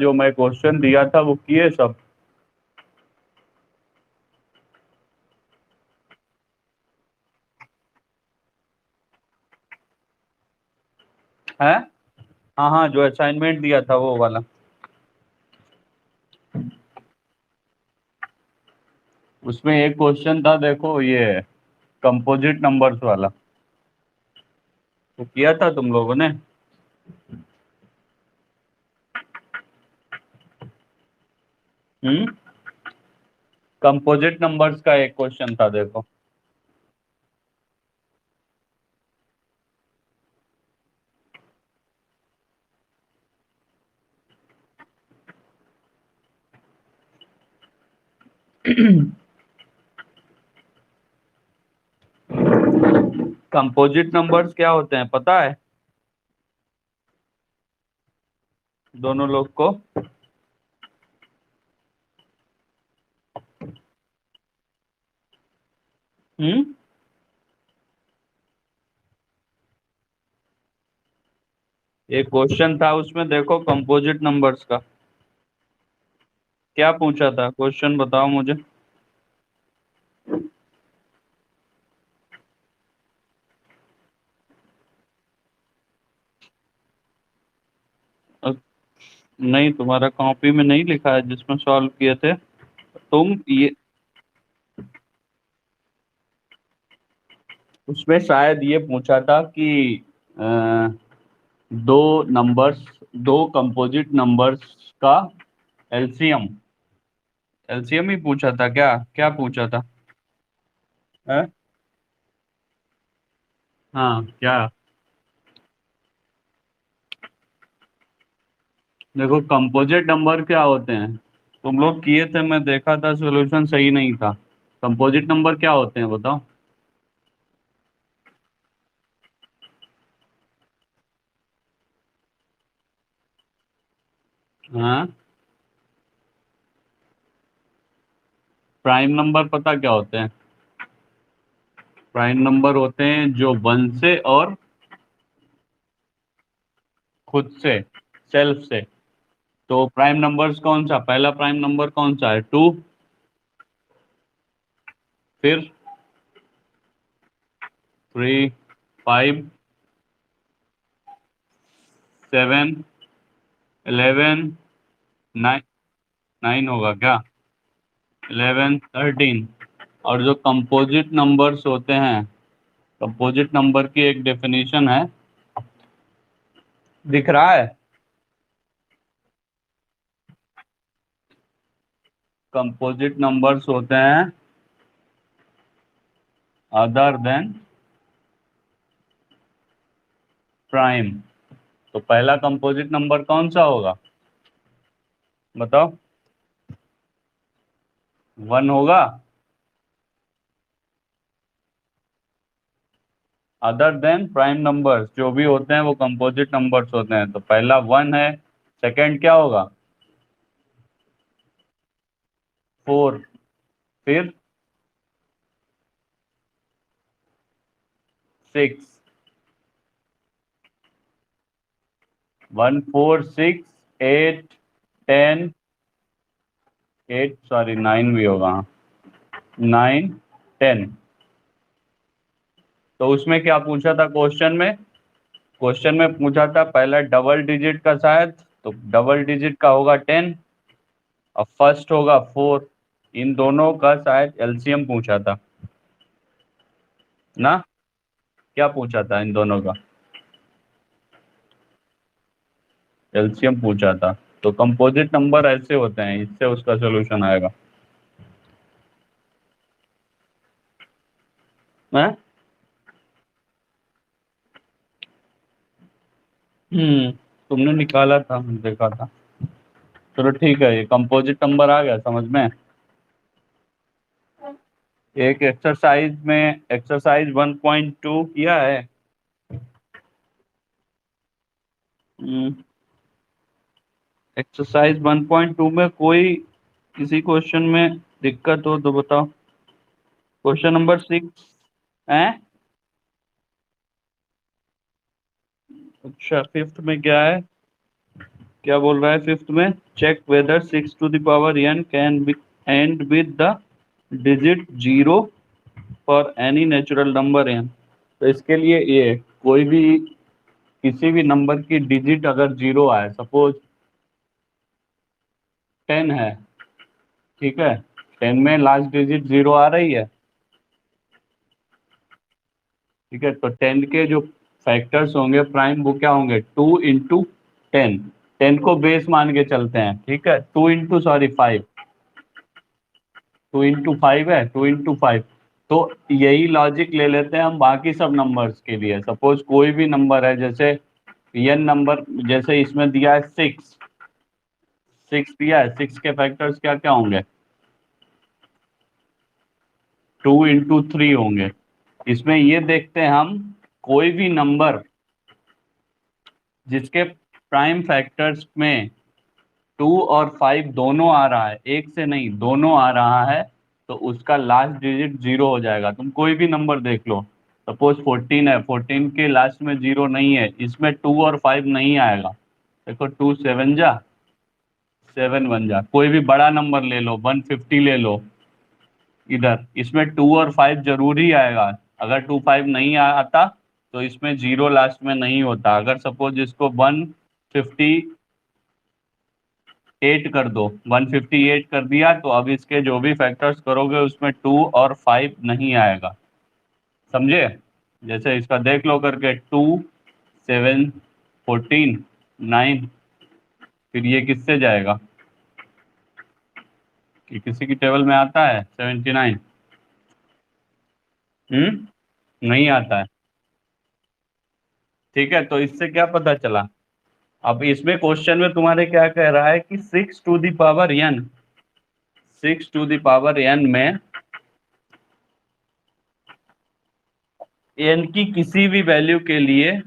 जो मैं क्वेश्चन दिया था वो किए सब? है? हाँ हाँ, जो असाइनमेंट दिया था वो वाला। उसमें एक क्वेश्चन था, देखो ये कंपोजिट नंबर्स वाला, तो किया था तुम लोगों ने? हम्म। कंपोजिट नंबर्स का एक क्वेश्चन था, देखो। कंपोजिट नंबर्स क्या होते हैं पता है दोनों लोग को? हम्म। एक क्वेश्चन था उसमें, देखो कंपोजिट नंबर्स का क्या पूछा था, क्वेश्चन बताओ मुझे। अ, नहीं, तुम्हारा कॉपी में नहीं लिखा है जिसमें सॉल्व किए थे तुम ये? उसमें शायद ये पूछा था कि अ, दो नंबर्स, दो कंपोजिट नंबर्स का एलसीएम, एलसीएम ही पूछा था क्या? क्या पूछा था? है? हाँ, क्या? देखो कंपोजिट नंबर क्या होते हैं, तुम लोग किए थे, मैं देखा था सॉल्यूशन सही नहीं था। कंपोजिट नंबर क्या होते हैं बताओ? हाँ, प्राइम नंबर पता क्या होते हैं? प्राइम नंबर होते हैं जो वन से और खुद से, सेल्फ से। तो प्राइम नंबर्स कौन सा, पहला प्राइम नंबर कौन सा है? टू। फिर three, five, seven, 11, nine. Nine होगा क्या? 11, 13। और जो कंपोजिट नंबर्स होते हैं, कंपोजिट नंबर की एक डेफिनेशन है, दिख रहा है? कंपोजिट नंबर्स होते हैं अदर देन प्राइम। तो पहला कंपोजिट नंबर कौन सा होगा बताओ? वन होगा। अदर देन प्राइम नंबर्स जो भी होते हैं वो कंपोजिट नंबर्स होते हैं, तो पहला वन है, सेकंड क्या होगा? फोर। फिर six. One, four, six, eight, ten. Eight, sorry, nine भी होगा, नाइन, टेन। तो उसमें क्या पूछा था क्वेश्चन में? क्वेश्चन में पूछा था पहला डबल डिजिट का शायद, तो डबल डिजिट का होगा टेन, और फर्स्ट होगा फोर। इन दोनों का शायद एलसीएम पूछा था ना? क्या पूछा था इन दोनों का? एलसीएम पूछा था। तो कंपोजिट नंबर ऐसे होते हैं, इससे उसका सॉल्यूशन आएगा। हैं? तुमने निकाला था, मैंने देखा था। चलो ठीक है, ये कंपोजिट नंबर आ गया समझ में। एक एक्सरसाइज में, एक्सरसाइज 1.2 किया है। एक्सरसाइज 1.2 में कोई किसी क्वेश्चन में दिक्कत हो तो बताओ। क्वेश्चन नंबर 6 है। अच्छा, फिफ्थ में क्या है? क्या बोल रहा है फिफ्थ में? Check whether 6 to the power n can be end with the digit 0 for any natural number n। तो इसके लिए ये कोई भी किसी भी नंबर की डिजिट अगर 0 आए, सपोज 10 है, ठीक है, 10 में लास्ट डिजिट 0 आ रही है, ठीक है, तो 10 के जो फैक्टर्स होंगे प्राइम, वो क्या होंगे? 2 into 10। 10 को बेस मान के चलते हैं, ठीक है, 5। 2 into 5 है, 2 into 5। तो यही लॉजिक ले लेते हैं हम बाकी सब नंबर्स के लिए। सपोज कोई भी नंबर है, जैसे n नंबर, जैसे इसमें दिया है 6, 6 दिया है, 6 के फैक्टर्स क्या क्या होंगे? 2 into 3 होंगे। इसमें ये देखते हैं हम, कोई भी नंबर जिसके प्राइम फैक्टर्स में 2 और 5 दोनों आ रहा है, एक से नहीं दोनों आ रहा है, तो उसका लास्ट डिजिट 0 हो जाएगा। तुम कोई भी नंबर देख लो, सपोज 14 है, 14 के लास्ट में 0 नहीं है, इसमें 2 और 5 नहीं आएगा। देखो 2 7 जा 7 1 जा। कोई भी बड़ा नंबर ले लो, 150 ले लो, इधर इसमें 2 और 5 जरूर ही आएगा। अगर 2 5 नहीं आता तो इसमें 0 लास्ट में नहीं होता। अगर सपोज इसको 158 कर दो, 158 कर दिया, तो अब इसके जो भी फैक्टर्स करोगे उसमें 2 और 5 नहीं आएगा। समझे? जैसे इसका देख लो करके, 2 7 14 9, फिर ये किससे जाएगा? कि किसी की टेबल में आता है 79? नहीं आता है। ठीक है, तो इससे क्या पता चला? अब इसमें क्वेश्चन में तुम्हारे क्या कह रहा है कि 6 to the power n, 6 to the power n में n की किसी भी वैल्यू के लिए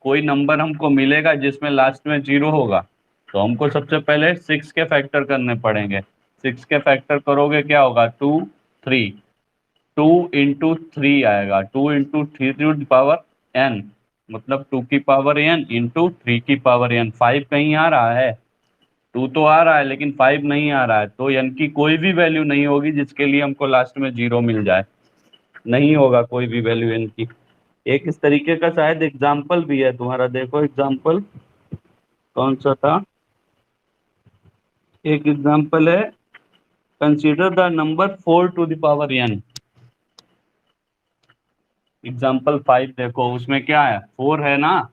कोई नंबर हमको मिलेगा जिसमें लास्ट में 0 होगा, तो हमको सबसे पहले 6 के फैक्टर करने पड़ेंगे। 6 के फैक्टर करोगे क्या होगा? 2 3, 2 into 3 आएगा, 2 into 3 to the power n, मतलब 2 की पावर n into 3 की पावर n। 5 कहीं आ रहा है? 2 तो आ रहा है लेकिन 5 नहीं आ रहा है, तो n की कोई भी वैल्यू नहीं होगी जिसके लिए हमको लास्ट में 0 मिल जाए। नहीं होगा कोई भी वैल्यू n की। एक इस तरीके का शायद एग्जाम्पल भी है तुम्हारा, देखो एग्जाम्पल कौन सा था। एक एग्जाम्पल है, consider the number 4 to the power n। Example 5 देखो, उसमें क्या है? 4 है ना,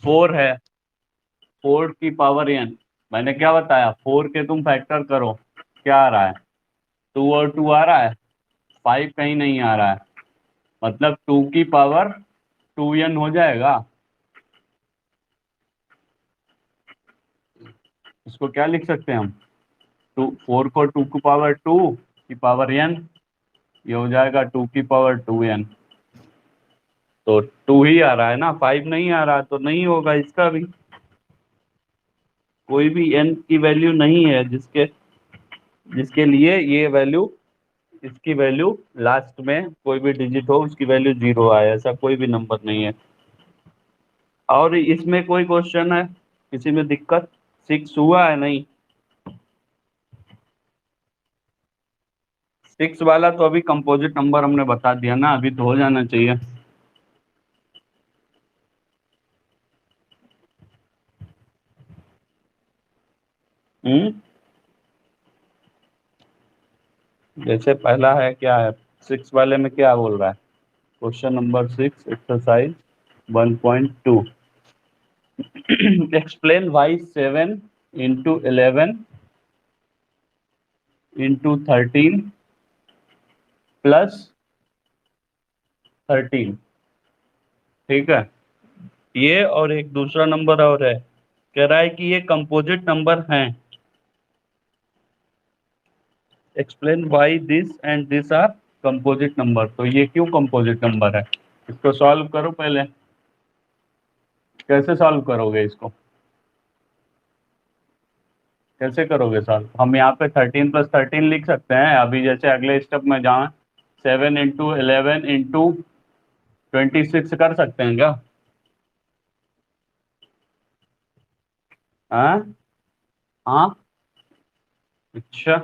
4 है, 4 की पावर n। मैंने क्या बताया? 4 के तुम फैक्टर करो, क्या आ रहा है? 2 और 2 आ रहा है, 5 कहीं नहीं आ रहा है, मतलब 2 की पावर 2n हो जाएगा। इसको क्या लिख सकते हैं हम? 4 को 2 की पावर 2 की पावर n, ये हो जाएगा 2 की पावर 2n। तो 2 ही आ रहा है ना, 5 नहीं आ रहा, तो नहीं होगा इसका भी। कोई भी n की वैल्यू नहीं है जिसके जिसके लिए ये वैल्यू, इसकी वैल्यू लास्ट में कोई भी डिजिट हो उसकी वैल्यू 0 आए, ऐसा कोई भी नंबर नहीं है। और इसमें कोई क्वेश्चन है, किसी में दिक्कत? 6 हुआ है? नहीं, 6 वाला तो अभी कंपोजिट नंबर हमने बता दिया ना, अभी तो हो जाना चाहिए। हम्म, जैसे पहला है, क्या है 6 वाले में? क्या बोल रहा है? Question number 6, exercise 1.2। Explain why 7 into 11 into 13 +13। ठीक है, ये और एक दूसरा नंबर और है, कह रहा है कि ये कंपोजिट नंबर हैं। Explain why this and this are composite number. तो ये क्यों कंपोजिट नंबर है? इसको सॉल्व करो पहले। कैसे सॉल्व करोगे इसको? कैसे करोगे सॉल्व? हम यहाँ पे 13 + 13 लिख सकते हैं अभी, जैसे अगले स्टेप में जाएं, 7 into 11 into 26 कर सकते हैं क्या? हाँ हाँ। अच्छा,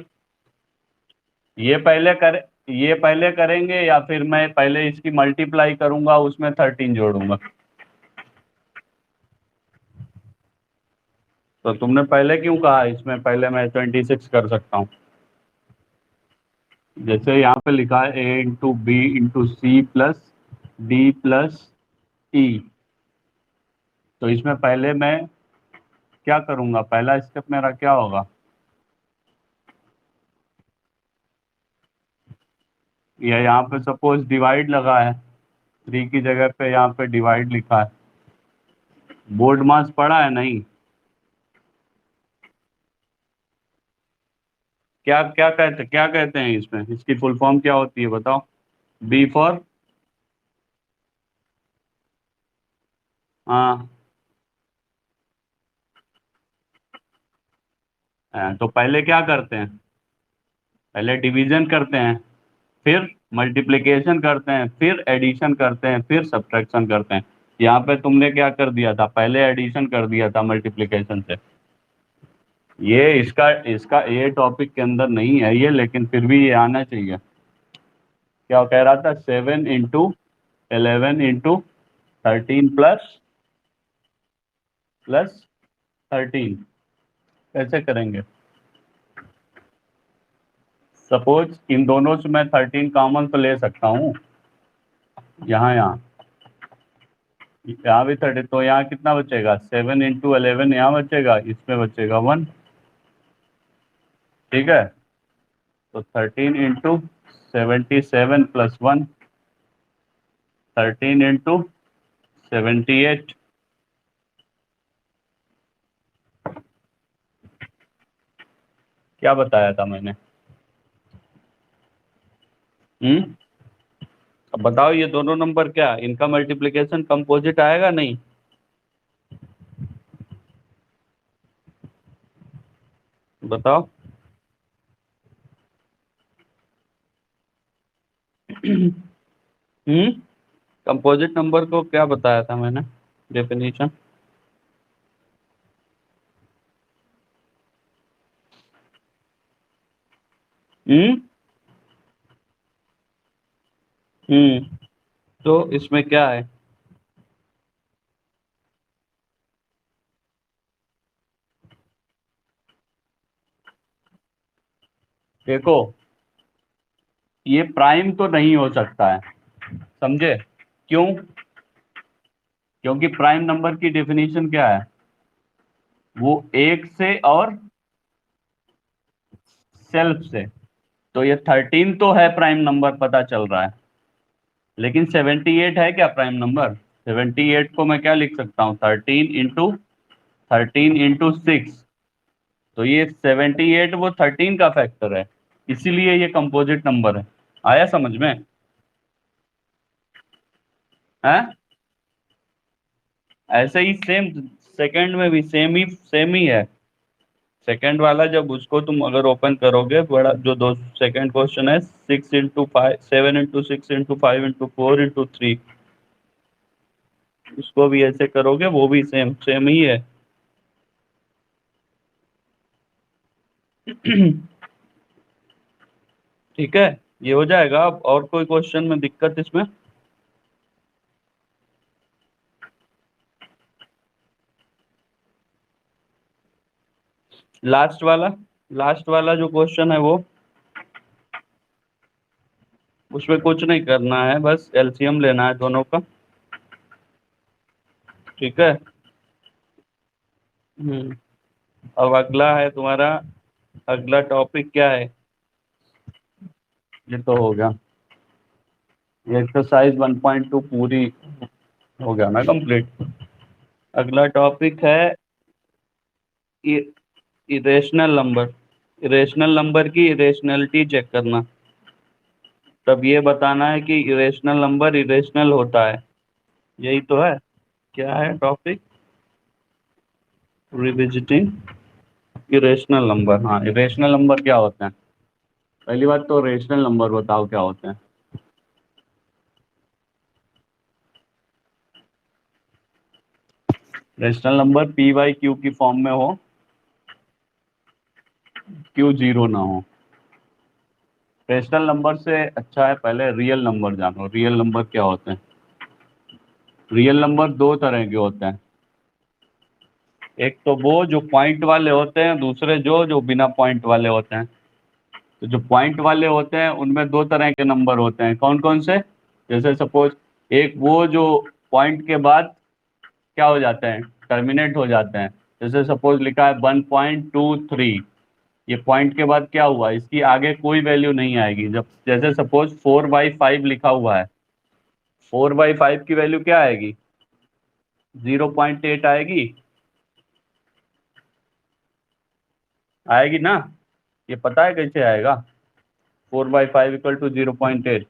ये पहले करेंगे या फिर मैं पहले इसकी मल्टीप्लाई करूंगा उसमें 13 जोड़ूंगा? तो तुमने पहले क्यों कहा इसमें पहले मैं 26 कर सकता हूँ? जैसे यहाँ पे लिखा है A into B into C plus D plus E. तो इसमें पहले मैं क्या करूंगा, पहला स्टेप मेरा क्या होगा? ये यहाँ पे सपोज डिवाइड लगा है, 3 की जगह पे यहाँ पे डिवाइड लिखा है। बोर्ड मास पढ़ा है नहीं? क्या कहते हैं इसमें, इसकी फुल फॉर्म क्या होती है बताओ? B four? हाँ। तो पहले क्या करते हैं? पहले डिवीजन करते हैं, फिर मल्टीप्लिकेशन करते हैं, फिर एडिशन करते हैं, फिर सब्ट्रैक्शन करते हैं। यहाँ पे तुमने क्या कर दिया था, पहले एडिशन कर दिया था मल्टीप्लिकेशन से। ये इसका इसका ये टॉपिक के अंदर नहीं है ये, लेकिन फिर भी ये आना चाहिए। क्या कह रहा था? 7 × 11 × 13 प्लस 13 कैसे करेंगे? सपोज इन दोनों से मैं 13 कॉमन तो ले सकता हूँ। यहाँ यहाँ यहाँ भी 30, तो यहाँ कितना बचेगा? 7 × 11 यहाँ बचेगा, इसमें बचेगा 1। ठीक है, तो 13 × 77 प्लस 1, 13 × 78। क्या बताया था मैंने? अब बताओ ये दोनों नंबर क्या, इनका मल्टीप्लिकेशन कंपोजिट आएगा नहीं? बताओ। कंपोजिट नंबर को क्या बताया था मैंने डेफिनेशन? हम्म हम्म तो इसमें क्या है? देखो, ये प्राइम तो नहीं हो सकता है, समझे? क्यों? क्योंकि प्राइम नंबर की डेफिनेशन क्या है? वो एक से और सेल्फ से। तो ये 13 तो है प्राइम नंबर, पता चल रहा है, लेकिन 78 है क्या प्राइम नंबर? 78 को मैं क्या लिख सकता हूँ? 13 × 6। तो ये 78 वो 13 का फैक्टर है, इसीलिए ये कंपोजिट नंबर है। आया समझ में? है ऐसे ही सेम, सेकंड में भी सेम ही है। सेकंड वाला जब उसको तुम अगर ओपन करोगे, बड़ा जो दो सेकंड क्वेश्चन है, 6 × 5, 7 × 6 × 5 × 4 × 3, उसको भी ऐसे करोगे, वो भी सेम ही है। ठीक है, ये हो जाएगा। अब और कोई क्वेश्चन में दिक्कत इसमें? लास्ट वाला जो क्वेश्चन है वो, उसमें कुछ नहीं करना है, बस एलसीएम लेना है दोनों का। ठीक है। अब अगला है तुम्हारा, अगला टॉपिक क्या है? ये तो हो गया, ये एक्सरसाइज 1.2 पूरी हो गया ना कंप्लीट। अगला टॉपिक है इरेशनल नंबर। इरेशनल नंबर की इरेशनलिटी चेक करना। तब ये बताना है कि इरेशनल नंबर इरेशनल होता है, यही तो है। क्या है टॉपिक? Revisiting irrational number. हाँ, इरेशनल नंबर क्या होते हैं? पहली बात तो रेशनल नंबर बताओ क्या होते हैं। Rational number P by Q की फॉर्म में हो, क्यू जीरो ना हो। रेशनल नंबर से अच्छा है पहले रियल नंबर जानो। रियल नंबर क्या होते हैं? रियल नंबर दो तरह के होते हैं। एक तो वो जो पॉइंट वाले होते हैं, दूसरे जो जो बिना पॉइंट वाले होते हैं। तो जो पॉइंट वाले होते हैं उनमें दो तरह के नंबर होते हैं। कौन कौन से? जैसे सपोज एक वो जो पॉइंट के बाद क्या हो जाते हैं, टर्मिनेट हो जाते हैं। जैसे सपोज लिखा है 1.23, ये पॉइंट के बाद क्या हुआ, इसकी आगे कोई वैल्यू नहीं आएगी। जब जैसे सपोज 4/5 लिखा हुआ है, 4/5 की वैल्यू क्या आएगी? 0.8 आएगी। आएगी ना? ये पता है कैसे आएगा? 4/5 इक्वल टू 0.8।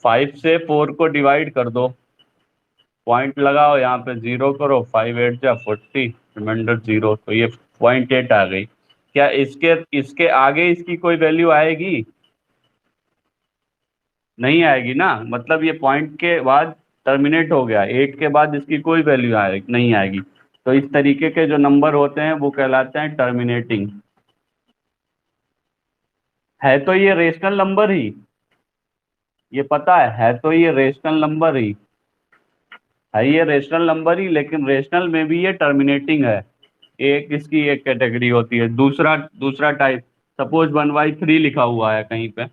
5 से 4 को डिवाइड कर दो, पॉइंट लगाओ, यहाँ पे 0 करो, 5 8 जा 40, रिमाइंडर 0, तो ये 0.8 आ गई। क्या इसके इसके आगे इसकी कोई वैल्यू आएगी? नहीं आएगी ना, मतलब ये पॉइंट के बाद टर्मिनेट हो गया, 8 के बाद इसकी कोई वैल्यू नहीं आएगी। तो इस तरीके के जो नंबर होते हैं वो कहलाते हैं टर्मिनेटिंग। है तो ये रेशनल नंबर ही, ये पता है तो ये रेशनल नंबर ही है, ये रेशनल नंबर ही, लेकिन रेशनल में भी ये टर्मिनेटिंग है। एक इसकी एक कैटेगरी होती है। दूसरा दूसरा टाइप, सपोज 1/3 लिखा हुआ है कहीं पे,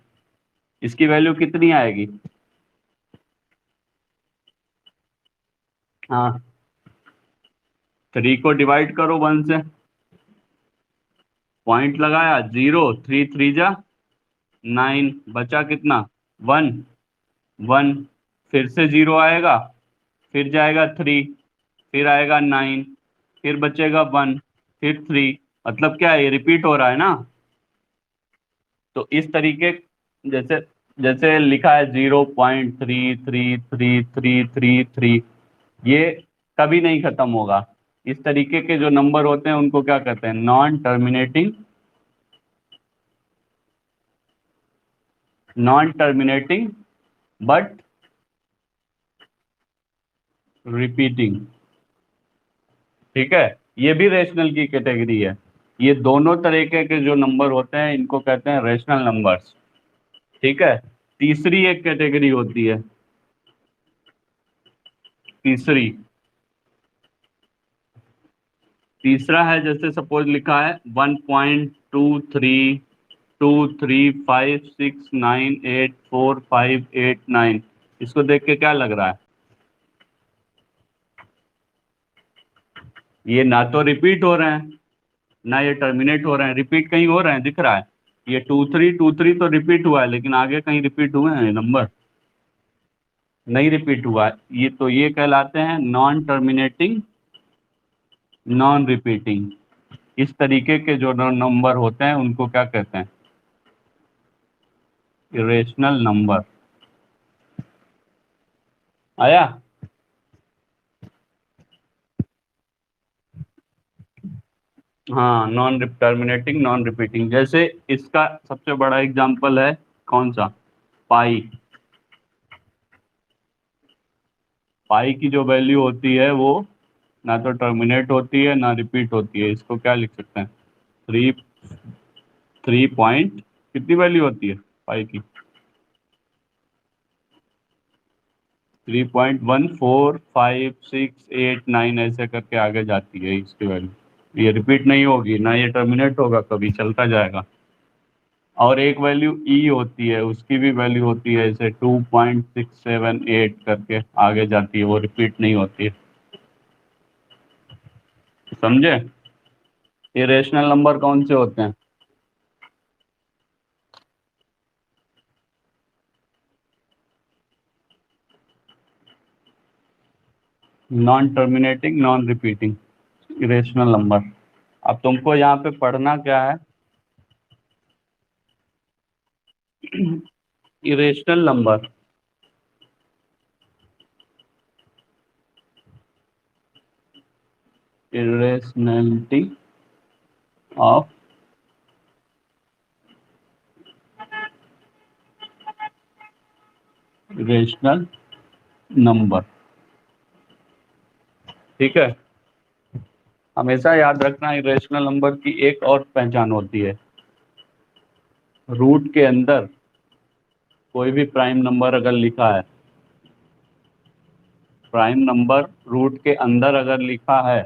इसकी वैल्यू कितनी आएगी? हाँ, 3 को डिवाइड करो 1 से, पॉइंट लगाया 0, 3 3 जा 9, बचा कितना? 1 1, फिर से 0 आएगा, फिर जाएगा 3, फिर आएगा 9, फिर बचेगा 1, फिर 3। मतलब क्या है, ये रिपीट हो रहा है ना। तो इस तरीके, जैसे जैसे लिखा है 0.333333, ये कभी नहीं खत्म होगा। इस तरीके के जो नंबर होते हैं उनको क्या कहते हैं? Non terminating, non terminating but repeating. ठीक है, ये भी रेशनल की कैटेगरी है। ये दोनों तरीके के जो नंबर होते हैं इनको कहते हैं रेशनल नंबर्स। ठीक है, तीसरी एक कैटेगरी होती है, तीसरी, तीसरा है जैसे सपोज लिखा है 1.232356984589, इसको देख के क्या लग रहा है? ये ना तो रिपीट हो रहे हैं, ना ये टर्मिनेट हो रहे हैं। रिपीट कहीं हो रहे हैं, दिख रहा है? ये 2323 तो रिपीट हुआ है, लेकिन आगे कहीं रिपीट हुए हैं नंबर? नहीं रिपीट हुआ है। ये तो ये कहलाते हैं नॉन टर्मिनेटिंग, नॉन रिपीटिंग। इस तरीके के जो नंबर होते हैं उनको क्या कहते हैं? Irrational number. आया? हाँ, नॉन टर्मिनेटिंग नॉन रिपीटिंग। जैसे इसका सबसे बड़ा एग्जांपल है कौन सा? पाई। पाई की जो वैल्यू होती है वो ना तो टर्मिनेट होती है ना रिपीट होती है। इसको क्या लिख सकते हैं? 3 पॉइंट कितनी वैल्यू होती है पाई की? 3.145689 ऐसे करके आगे जाती है इसकी वैल्यू। ये रिपीट नहीं होगी ना, ये टर्मिनेट होगा, कभी चलता जाएगा। और एक वैल्यू ई होती है, उसकी भी वैल्यू होती है ऐसे 2.678 करके आगे जाती है, वो रिपीट नहीं होती है। समझे? ये रेशनल नंबर कौन से होते हैं? Non terminating non repeating irrational number. अब तुमको यहाँ पे पढ़ना क्या है? Irrational number, irrationality of irrational number. ठीक है, हमेशा याद रखना इरेशनल नंबर की एक और पहचान होती है, रूट के अंदर कोई भी प्राइम नंबर अगर लिखा है, प्राइम नंबर रूट के अंदर अगर लिखा है,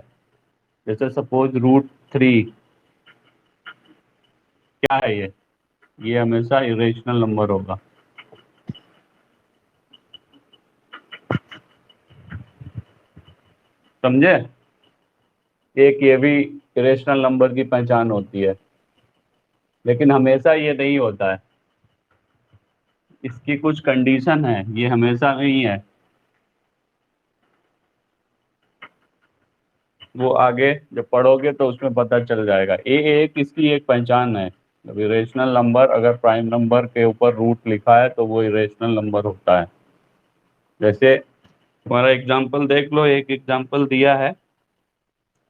जैसे सपोज √3, क्या है ये हमेशा इरेशनल नंबर होगा। समझे? एक ये भी इरेशनल नंबर की पहचान होती है, लेकिन हमेशा ये नहीं होता है, इसकी कुछ कंडीशन है, ये हमेशा नहीं है। वो आगे जब पढ़ोगे तो उसमें पता चल जाएगा। एक इसकी एक पहचान है, जब इरेशनल नंबर अगर प्राइम नंबर के ऊपर रूट लिखा है तो वो इरेशनल नंबर होता है। जैसे तुम्हारा एग्जाम्पल देख लो, एक एग्जाम्पल दिया है,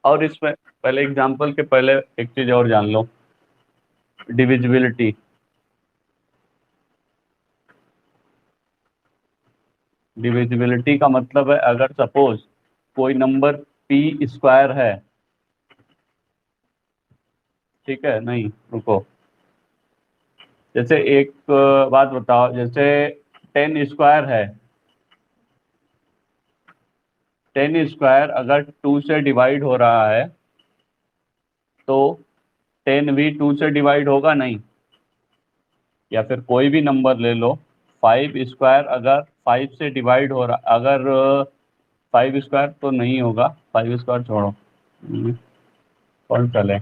और इसमें पहले एग्जाम्पल के पहले एक चीज और जान लो, डिविजिबिलिटी। डिविजिबिलिटी का मतलब है, अगर सपोज कोई नंबर p² है, ठीक है, नहीं रुको, जैसे एक बात बताओ, जैसे 10² है, 10² अगर 2 से डिवाइड हो रहा है तो 10 भी 2 से डिवाइड होगा नहीं? या फिर कोई भी नंबर ले लो, 5² अगर 5 से डिवाइड हो रहा, अगर 5² तो नहीं होगा, 5² छोड़ो, कौन चले,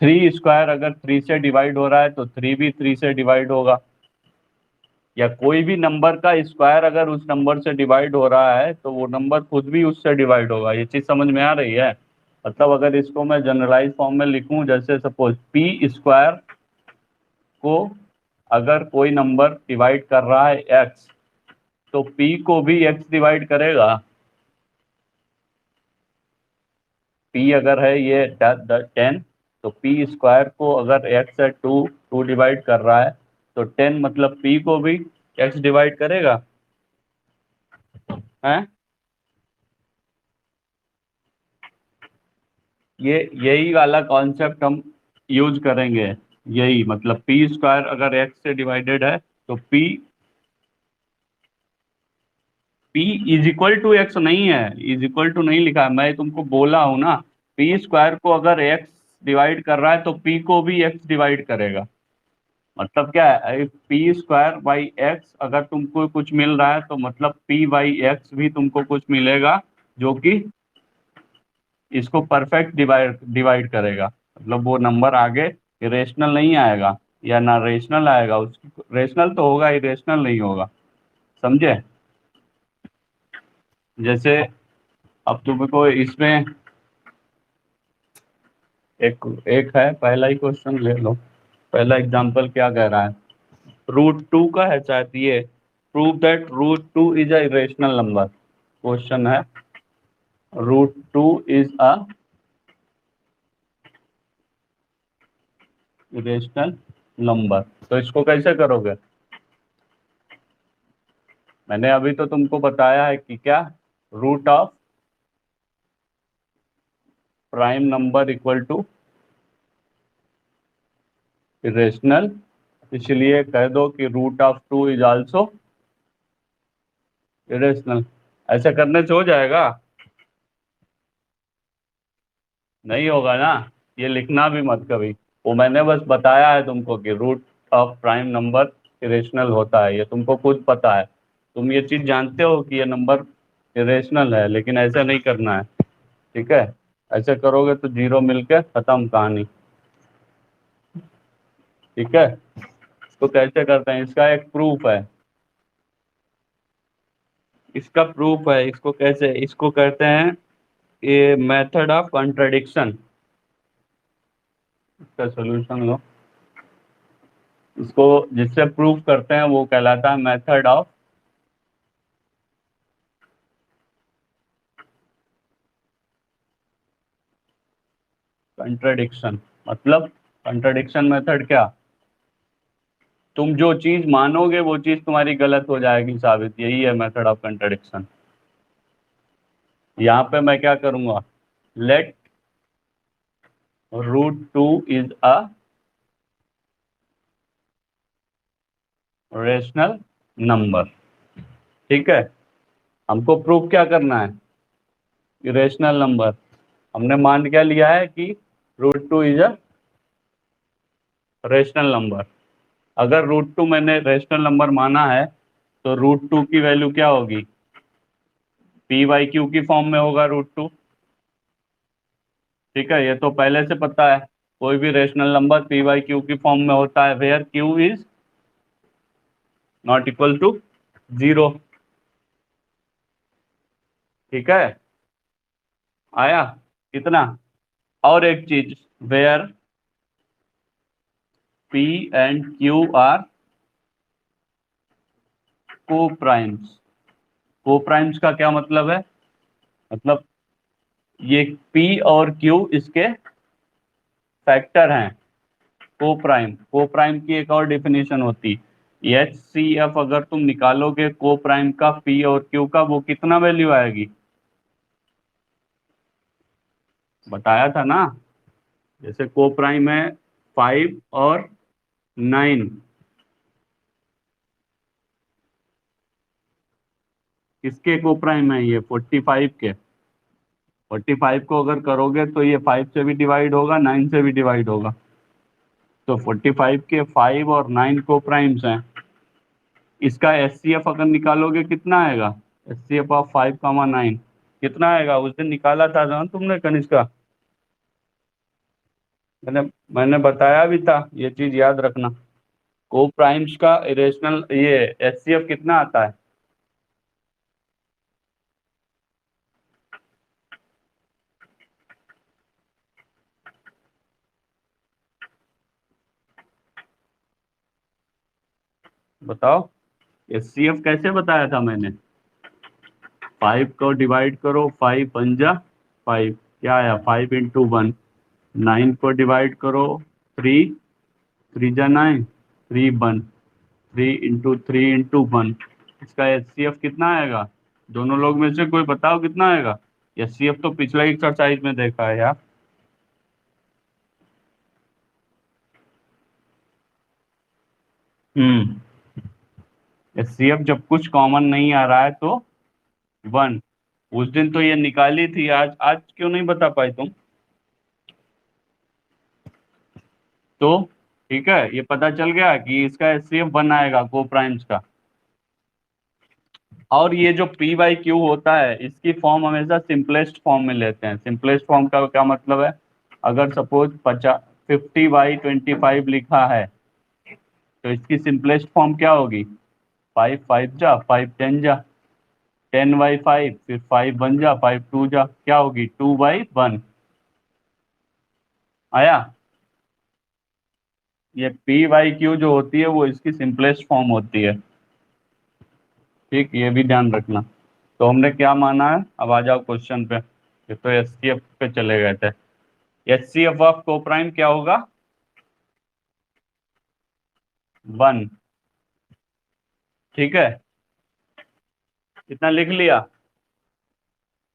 3² अगर 3 से डिवाइड हो रहा है तो 3 भी 3 से डिवाइड होगा। या कोई भी नंबर का स्क्वायर अगर उस नंबर से डिवाइड हो रहा है तो वो नंबर खुद भी उससे डिवाइड होगा। ये चीज समझ में आ रही है? मतलब अगर इसको मैं जनरलाइज फॉर्म में लिखूं, जैसे सपोज p² को अगर कोई नंबर डिवाइड कर रहा है x, तो p को भी x डिवाइड करेगा। p अगर है ये 10, तो p² को अगर x से 2 डिवाइड कर रहा है तो 10 मतलब p को भी x डिवाइड करेगा, है? ये यही वाला कॉन्सेप्ट हम यूज करेंगे। यही मतलब p² अगर x से डिवाइडेड है तो p=x नहीं है, = नहीं लिखा है, मैं तुमको बोला हूं ना, p² को अगर x डिवाइड कर रहा है तो p को भी x डिवाइड करेगा। मतलब क्या है, p²/x अगर तुमको कुछ मिल रहा है तो मतलब p/x भी तुमको कुछ मिलेगा, जो कि इसको परफेक्ट डिवाइड डिवाइड करेगा। मतलब वो नंबर आगे इरेशनल नहीं आएगा, या ना रेशनल आएगा, उसकी रेशनल तो होगा, इरेशनल नहीं होगा। समझे? जैसे अब तुमको इसमें एक एक है, पहला ही क्वेश्चन ले लो, पहला एग्जांपल क्या कह रहा है, √2 का है शायद ये, prove that √2 is a irrational number. Question है, √2 इज अ इरेशनल नंबर, तो इसको कैसे करोगे? मैंने अभी तो तुमको बताया है कि क्या, root of prime number equal to irrational, इसलिए कह दो कि √2 इज आल्सो इरेशनल। ऐसे करने से हो जाएगा? नहीं होगा ना, ये लिखना भी मत कभी। वो मैंने बस बताया है तुमको कि root of prime number irrational होता है, ये तुमको खुद पता है, तुम ये चीज जानते हो कि ये नंबर इरेशनल है, लेकिन ऐसा नहीं करना है। ठीक है, ऐसे करोगे तो जीरो मिलके खत्म कहानी। ठीक है, इसको कैसे करते हैं, इसका एक प्रूफ है, इसका प्रूफ है, इसको कैसे, इसको कहते हैं ये मेथड ऑफ कॉन्ट्रडिक्शन। इसका सोल्यूशन लो, इसको जिससे प्रूफ करते हैं वो कहलाता है मेथड ऑफ कंट्रडिक्शन। मतलब कंट्रडिक्शन मेथड क्या, तुम जो चीज मानोगे वो चीज तुम्हारी गलत हो जाएगी साबित। यही है मेथड ऑफ कंट्रडिक्शन। यहाँ पे मैं क्या करूंगा, let √2 is a rational number. ठीक है, हमको प्रूफ क्या करना है, रेशनल नंबर। हमने मान क्या लिया है कि √2 इज अ रेशनल नंबर। अगर √2 मैंने रेशनल नंबर माना है तो √2 की वैल्यू क्या होगी, p/q की फॉर्म में होगा √2। ठीक है, ये तो पहले से पता है, कोई भी रेशनल नंबर p/q की फॉर्म में होता है where q is not equal to 0। ठीक है, आया कितना। और एक चीज, where p and q are coprimes. Coprimes का क्या मतलब है, मतलब ये p और q इसके फैक्टर हैं। को प्राइम की एक और डेफिनेशन होती, HCF अगर तुम निकालोगे को प्राइम का p और q का, वो कितना वैल्यू आएगी, बताया था ना। जैसे को प्राइम है 5 और 9, किसके को प्राइम है, ये 45 के। 45 को अगर करोगे तो ये 5 से भी डिवाइड होगा, 9 से भी डिवाइड होगा। तो 45 के 5 और 9 को प्राइम्स हैं। इसका HCF अगर निकालोगे कितना आएगा, HCF ऑफ 5, 9 कितना आएगा, उस दिन निकाला था ना तुमने कनिष्क का। मैंने मैंने बताया भी था, ये चीज याद रखना। को प्राइम्स का इरेशनल ये HCF कितना आता है, बताओ। HCF कैसे बताया था मैंने, 5 को डिवाइड करो, 5 × 5 क्या आया, 5 × 1। 9 को डिवाइड करो, 3 3 × 9 3 1। 3 × 3 × 1, इसका HCF कितना आएगा, दोनों लोग में से कोई बताओ कितना आएगा। HCF तो पिछला एक्सरसाइज में देखा है यार। HCF जब कुछ कॉमन नहीं आ रहा है तो 1। उस दिन तो ये निकाली थी, आज आज क्यों नहीं बता पाई तुम। तो ठीक है, ये पता चल गया कि इसका HCF 1 आएगा को प्राइम्स का। और ये जो p/q होता है, इसकी फॉर्म हमेशा सिंपलेस्ट फॉर्म में लेते हैं। सिंपलेस्ट फॉर्म का क्या मतलब है, अगर सपोज 50/25 लिखा है तो इसकी सिंपलेस्ट फॉर्म क्या होगी, 5 5 जा 5 10 जा 10/5, फिर 5 1 जा 5 2 जा, क्या होगी 2/1। आया। ये p/q जो होती है वो इसकी सिंपलेस्ट फॉर्म होती है। ठीक, ये भी ध्यान रखना। तो हमने क्या माना है, अब आ जाओ क्वेश्चन पे। ये तो HCF पे चले गए थे। HCF ऑफ को प्राइम क्या होगा, 1। ठीक है, इतना लिख लिया,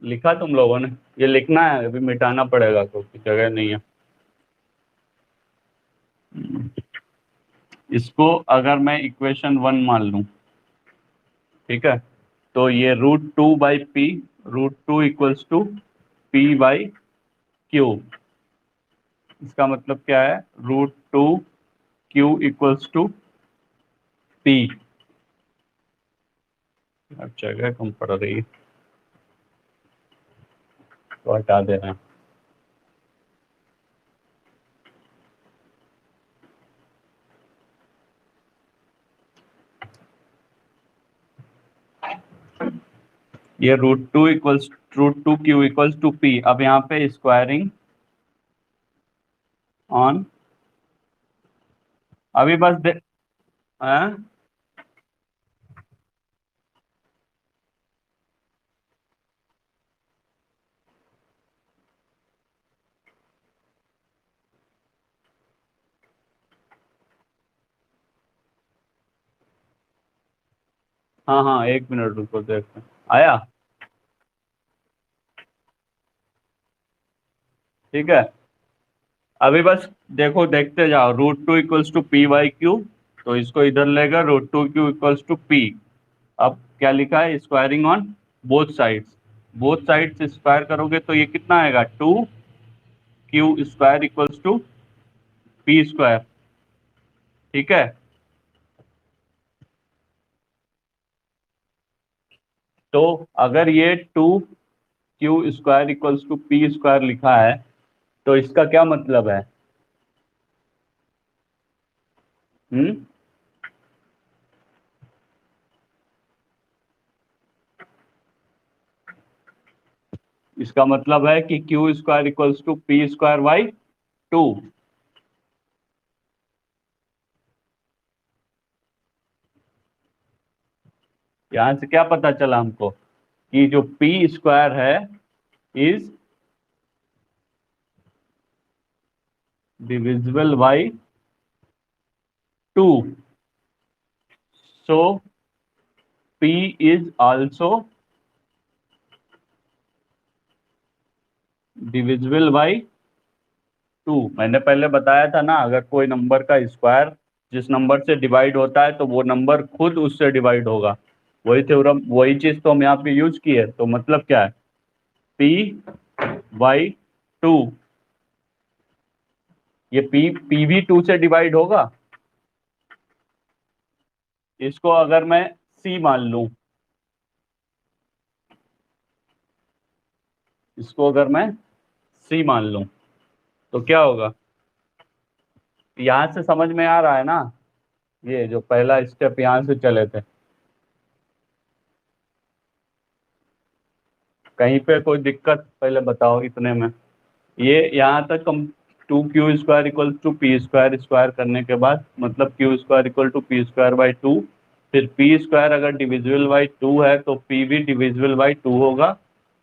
लिखा तुम लोगों ने, ये लिखना है, अभी मिटाना पड़ेगा क्योंकि जगह नहीं है। इसको अगर मैं इक्वेशन 1 मान लूं, ठीक है, तो ये √2/p, √2 इक्वल्स टू p/q। इसका मतलब क्या है, √2 q इक्वल्स टू p। अब जगह कम पड़ रही है तो हटा देना है। ये √2 इक्वल्स टू p। अब यहाँ पे स्क्वायरिंग ऑन, अभी बस हाँ? हाँ हाँ, 1 मिनट रुको देखते हैं। आया? ठीक है। अभी बस देखो, देखते जाओ। √2 = P/Q, तो इसको इधर लेगा, √2Q = P। अब क्या लिखा है? Squaring on both sides. Both sides square करोगे तो ये कितना आएगा? 2Q² = P²। ठीक है। तो अगर ये 2Q² = P² लिखा है, तो इसका क्या मतलब है? हम्म। इसका मतलब है कि Q² = P²/2। यहां से क्या पता चला हमको? कि जो P² है is divisible by 2। So P is also divisible by 2। मैंने पहले बताया था ना, अगर कोई नंबर का स्क्वायर जिस नंबर से डिवाइड होता है तो वो नंबर खुद उससे डिवाइड होगा। वही थ्योरम, वही चीज तो हम यहाँ पे यूज की है। तो मतलब क्या है? P/2। ये P भी 2 से डिवाइड होगा। इसको अगर मैं C मान लूं, इसको अगर मैं C मान लूं, तो क्या होगा? यहां से समझ में आ रहा है ना? ये जो पहला स्टेप यहां से चले थे, कहीं पे कोई दिक्कत पहले बताओ इतने में। ये यहाँ तक हम 2Q² = P², स्क्वायर करने के बाद मतलब Q² = P²/2। फिर P² अगर डिविजिबल बाई 2 है तो P भी डिविजिबल बाई 2 होगा,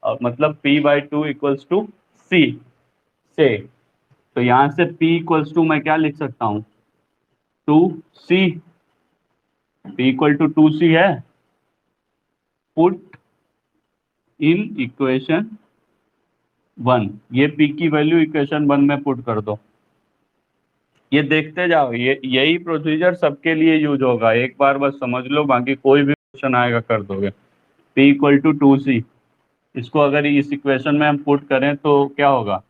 और मतलब P/2 = C से। तो यहाँ से P = मैं क्या लिख सकता हूँ? 2C। P = 2C है। Put in equation 1। ये P की वैल्यू इक्वेशन 1 में पुट कर दो। ये देखते जाओ, ये यही प्रोसीजर सबके लिए यूज होगा। एक बार बस समझ लो, बाकी कोई भी क्वेश्चन आएगा कर दोगे। P = 2C। इसको अगर इस इक्वेशन में हम पुट करें तो क्या होगा?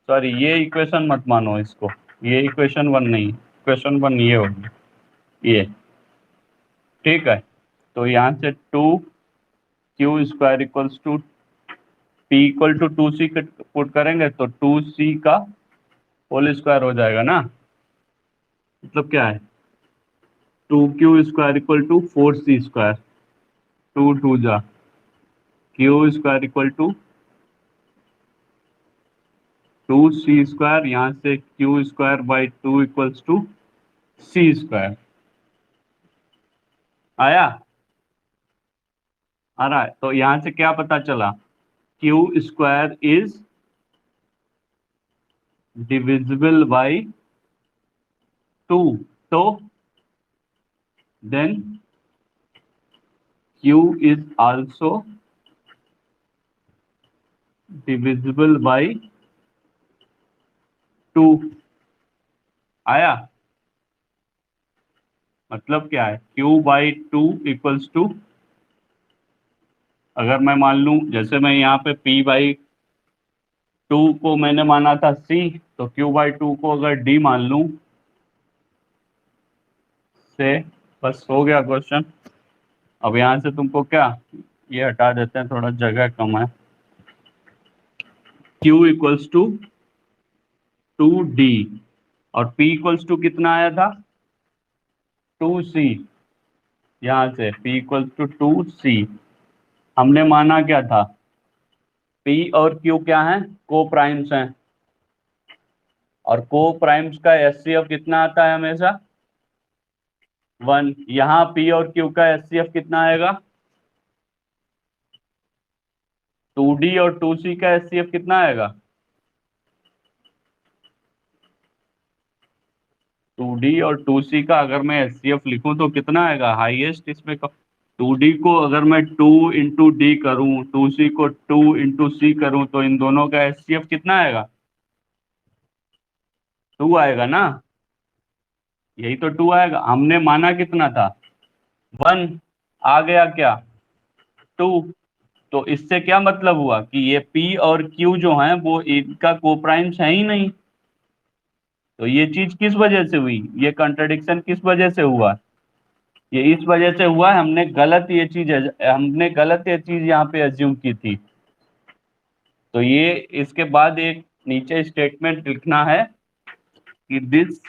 सॉरी, ये इक्वेशन मत मानो इसको। ये इक्वेशन 1 नहीं, इक्वेशन 1 ये होगी, ये। ठीक है। तो यहाँ से 2Q² = P = 2C पुट करेंगे तो 2C का होल स्क्वायर हो जाएगा ना। मतलब क्या है? 2Q² = 4C²। 2 2 जा Q²= 2C²। यहाँ से Q²/2 = C²। आया? आ रहा है? तो यहाँ से क्या पता चला? Q² is divisible by 2। तो then Q is also divisible by 2। आया? मतलब क्या है? Q/2 = अगर मैं मान लूं, जैसे मैं यहाँ पे P/2 को मैंने माना था C, तो Q/2 को अगर D मान लूं से, बस हो गया क्वेश्चन। अब यहाँ से तुमको क्या, ये हटा देते हैं, थोड़ा जगह कम है। Q = 2D और P कितना आया था? 2C। यहाँ से P = 2C। हमने माना क्या था? P और Q क्या है? को प्राइम्स हैं। और को प्राइम्स का एचसीएफ कितना आता है हमेशा? 1। यहाँ P और Q का एचसीएफ कितना आएगा? 2D और 2C का HCF कितना आएगा? 2D और 2C का अगर मैं HCF लिखूं तो कितना आएगा हाईएस्ट इसमें? 2D को अगर मैं 2 × D करूं, 2C को 2 × C करूं, तो इन दोनों का HCF कितना आएगा? 2 आएगा ना? यही तो 2 आएगा। हमने माना कितना था? 1। आ गया क्या? 2। तो इससे क्या मतलब हुआ कि ये P और Q जो है वो इनका कोप्राइम्स है ही नहीं। तो ये चीज किस वजह से हुई? ये कंट्रडिक्शन किस वजह से हुआ? ये इस वजह से हुआ, हमने गलत ये चीज यहाँ पे अज्यूम की थी। तो ये इसके बाद एक नीचे स्टेटमेंट लिखना है कि दिस,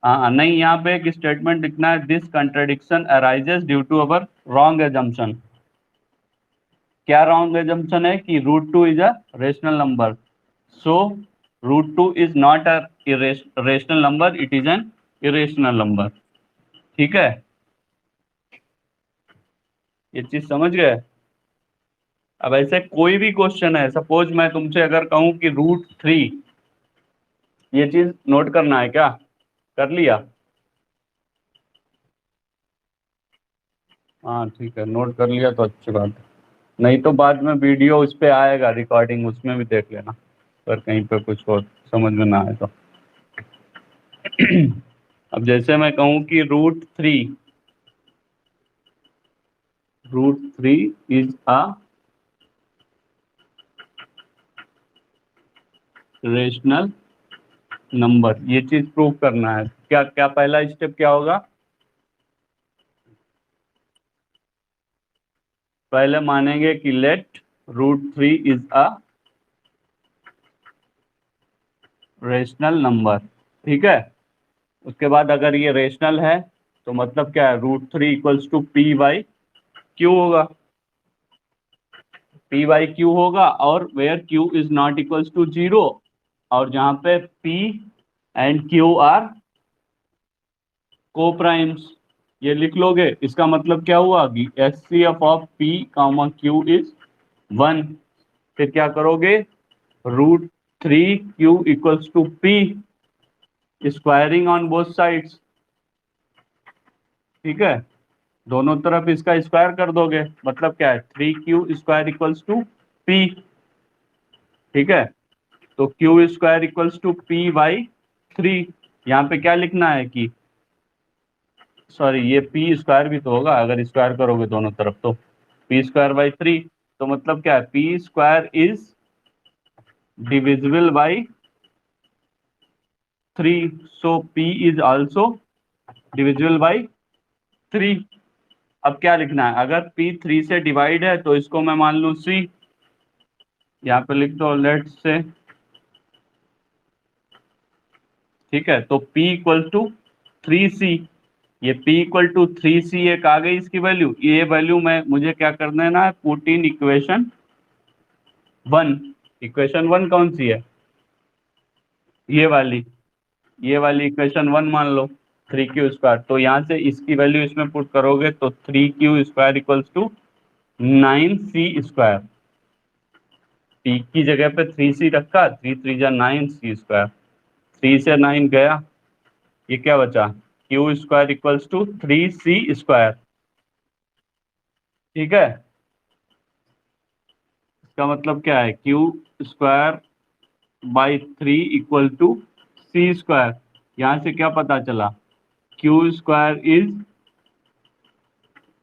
हाँ नहीं, यहाँ पे एक स्टेटमेंट लिखना है, this contradiction arises due to our wrong assumption. क्या रॉन्ग एजम्पशन है? कि √2 is a rational number, so √2 is not a rational number, it is an irrational number. ठीक है, ये चीज समझ गए? अब ऐसे कोई भी क्वेश्चन है, सपोज मैं तुमसे अगर कहूं कि √3, ये चीज नोट करना है क्या? कर लिया? हाँ ठीक है, नोट कर लिया तो अच्छी बात है। नहीं तो बाद में वीडियो उस पे आएगा, रिकॉर्डिंग, उसमें भी देख लेना अगर कहीं पे कुछ और समझ में ना आए तो। अब जैसे मैं कहूँ कि √3 इज अ रेशनल नंबर, ये चीज प्रूव करना है। क्या क्या पहला स्टेप क्या होगा? पहले मानेंगे कि let √3 is a rational number. ठीक है, उसके बाद अगर ये रेशनल है तो मतलब क्या है? √3 इक्वल्स टू P/Q होगा। P/Q होगा, और where Q is not equals to 0, और जहां पे P and Q are coprimes, ये लिख लोगे। इसका मतलब क्या हुआ कि HCF of P comma Q is 1। फिर क्या करोगे? √3Q equals to P, squaring on both sides. ठीक है, दोनों तरफ इसका स्क्वायर कर दोगे, मतलब क्या है? 3Q² equals to P। ठीक है, तो Q² इक्वल्स टू P/3। यहाँ पे क्या लिखना है कि, सॉरी, ये P² भी तो होगा अगर स्क्वायर करोगे दोनों तरफ, तो P²/3। तो मतलब क्या है? P² is divisible by 3, so P is also divisible by 3। अब क्या लिखना है? अगर P 3 से डिवाइड है तो इसको मैं मान लूं C, यहाँ पे लिख दो लेट से। ठीक है, तो P इक्वल टू 3C, ये P इक्वल टू 3C एक आ गई इसकी वैल्यू। ये वैल्यू मैं मुझे क्या कर देना है? Put in equation 1। इक्वेशन 1 कौन सी है? ये वाली इक्वेशन 1 मान लो, 3Q²। तो यहाँ से इसकी वैल्यू इसमें पुट करोगे तो 3Q² equals to 9C²। P की जगह पे 3C रखा, 3×3 = 9C²। 3 से 9 गया, ये क्या बचा? Q² equals to 3C²। ठीक है, इसका मतलब क्या है? Q²/3 equal to C²। यहाँ से क्या पता चला? Q² is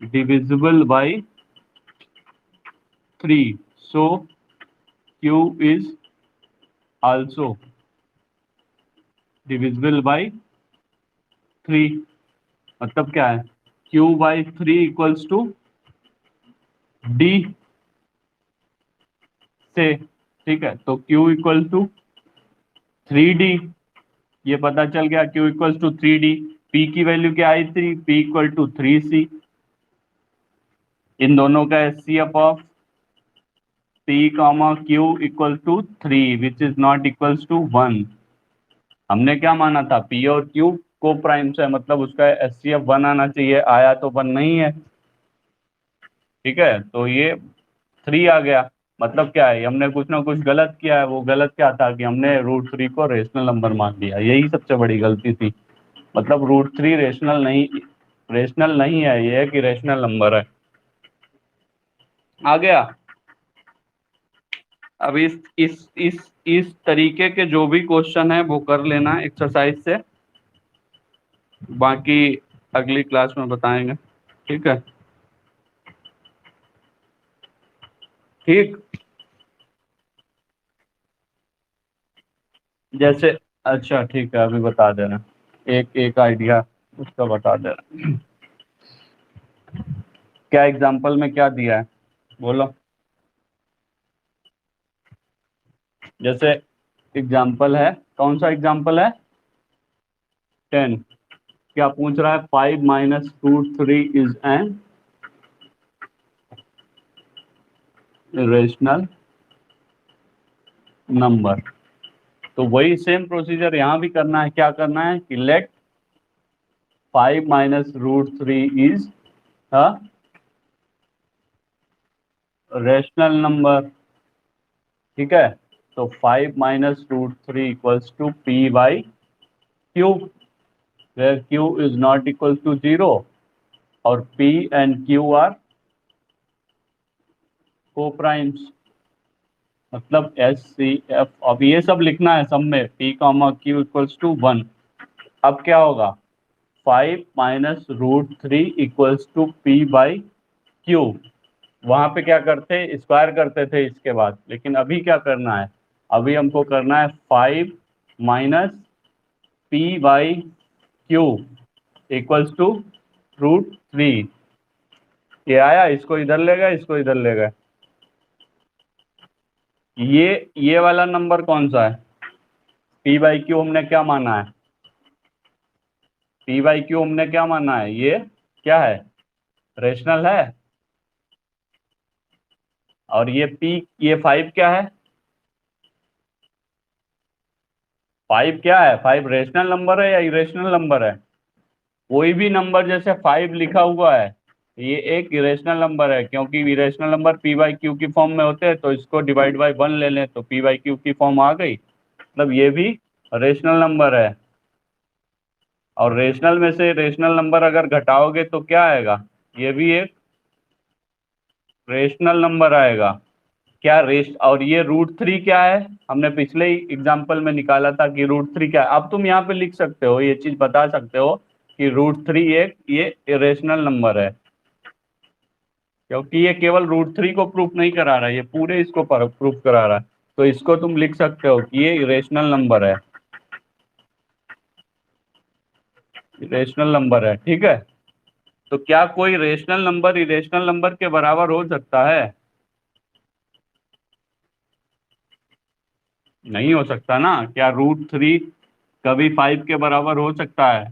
divisible by 3, so Q is also divisible by 3। मतलब क्या है? Q/3 इक्वल्स टू D से। ठीक है, तो Q इक्वल टू 3D, ये पता चल गया। Q equal to 3D। P की वैल्यू क्या आई थी? P equal to 3C। इन दोनों का HCF of P comma Q equal to 3, which is not equals to 1। हमने क्या माना था? P और Q को प्राइम्स है, मतलब उसका HCF 1 आना चाहिए, आया तो 1 नहीं है। ठीक है, तो ये 3 आ गया। मतलब क्या है, हमने कुछ ना कुछ गलत किया है। वो गलत क्या था कि हमने √3 को रेशनल नंबर मान लिया, यही सबसे बड़ी गलती थी। मतलब √3 रेशनल नहीं है, ये है कि रेशनल नंबर है। आ गया। अब इस तरीके के जो भी क्वेश्चन है वो कर लेना एक्सरसाइज से, बाकी अगली क्लास में बताएंगे। ठीक है, ठीक। जैसे, अच्छा ठीक है, अभी बता देना। एक एक आइडिया उसका बता देना। क्या एग्जाम्पल में क्या दिया है, बोलो। जैसे एग्जाम्पल है, कौन सा एग्जाम्पल है? 10। क्या पूछ रहा है? 5 minus √3 is an rational number. तो वही सेम प्रोसीजर यहाँ भी करना है। क्या करना है कि let 5 minus √3 is a rational number. ठीक है, तो 5 minus √3 equals to P by Q, where Q is not equal to 0 और P and Q are coprimes. मतलब SCF। अब ये सब लिखना है सब में, P comma Q equals to 1। अब क्या होगा? 5 minus √3 equals to P by Q. वहां पे क्या करते, स्क्वायर करते थे इसके बाद, लेकिन अभी क्या करना है? अभी हमको करना है 5 minus P by Q equals to √3। ये आया, इसको इधर ले गए, इसको इधर ले गए। ये वाला नंबर कौन सा है? पी बाई क्यू हमने क्या माना है? पी बाई क्यू हमने क्या माना है? ये क्या है? रेशनल है। और ये 5 क्या है? 5 क्या है? 5 रेशनल नंबर है या इरेशनल नंबर है? कोई भी नंबर जैसे 5 लिखा हुआ है, ये एक इरेशनल नंबर है, क्योंकि irrational number P by Q की फॉर्म में होते हैं। तो इसको डिवाइड बाई 1 ले लें तो पी बाई क्यू की फॉर्म आ गई। मतलब ये भी रेशनल नंबर है। और रेशनल में से रेशनल नंबर अगर घटाओगे तो क्या आएगा? ये भी एक रेशनल नंबर आएगा। क्या रेश और ये √3 क्या है? हमने पिछले ही एग्जाम्पल में निकाला था कि √3 क्या है। अब तुम यहाँ पे लिख सकते हो, ये चीज बता सकते हो कि √3 एक ये इरेशनल नंबर है, क्योंकि ये केवल √3 को प्रूफ नहीं करा रहा है, ये पूरे इसको प्रूफ करा रहा है। तो इसको तुम लिख सकते हो कि ये इरेशनल नंबर है, इरेशनल नंबर है। ठीक है, तो क्या कोई रेशनल नंबर इरेशनल नंबर के बराबर हो सकता है? नहीं हो सकता ना। क्या √3 कभी 5 के बराबर हो सकता है?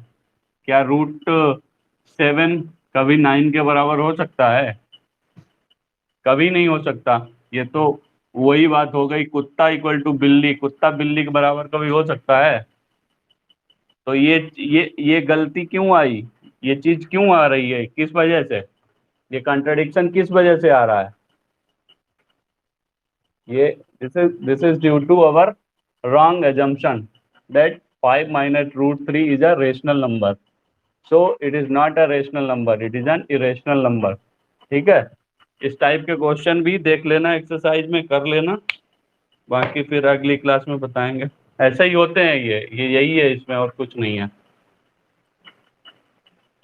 क्या √7 कभी 9 के बराबर हो सकता है? कभी नहीं हो सकता। ये तो वही बात हो गई, कुत्ता इक्वल टू बिल्ली, कुत्ता बिल्ली के बराबर कभी हो सकता है? तो ये गलती क्यों आई? ये चीज क्यों आ रही है, किस वजह से? ये कंट्रडिक्शन किस वजह से आ रहा है? ये this is due to our wrong assumption that 5 minus √3 is a rational number. So it is not a rational number, it is an irrational number. ठीक है, इस टाइप के क्वेश्चन भी देख लेना, एक्सरसाइज में कर लेना, बाकी फिर अगली क्लास में बताएंगे। ऐसे ही होते हैं ये यही है, इसमें और कुछ नहीं है।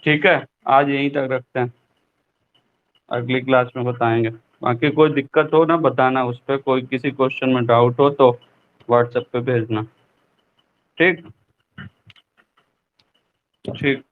ठीक है, आज यहीं तक रखते हैं, अगली क्लास में बताएंगे। बाकी कोई दिक्कत हो ना बताना, उस पर कोई किसी क्वेश्चन में डाउट हो तो व्हाट्सएप पे भेजना। ठीक। ठीक।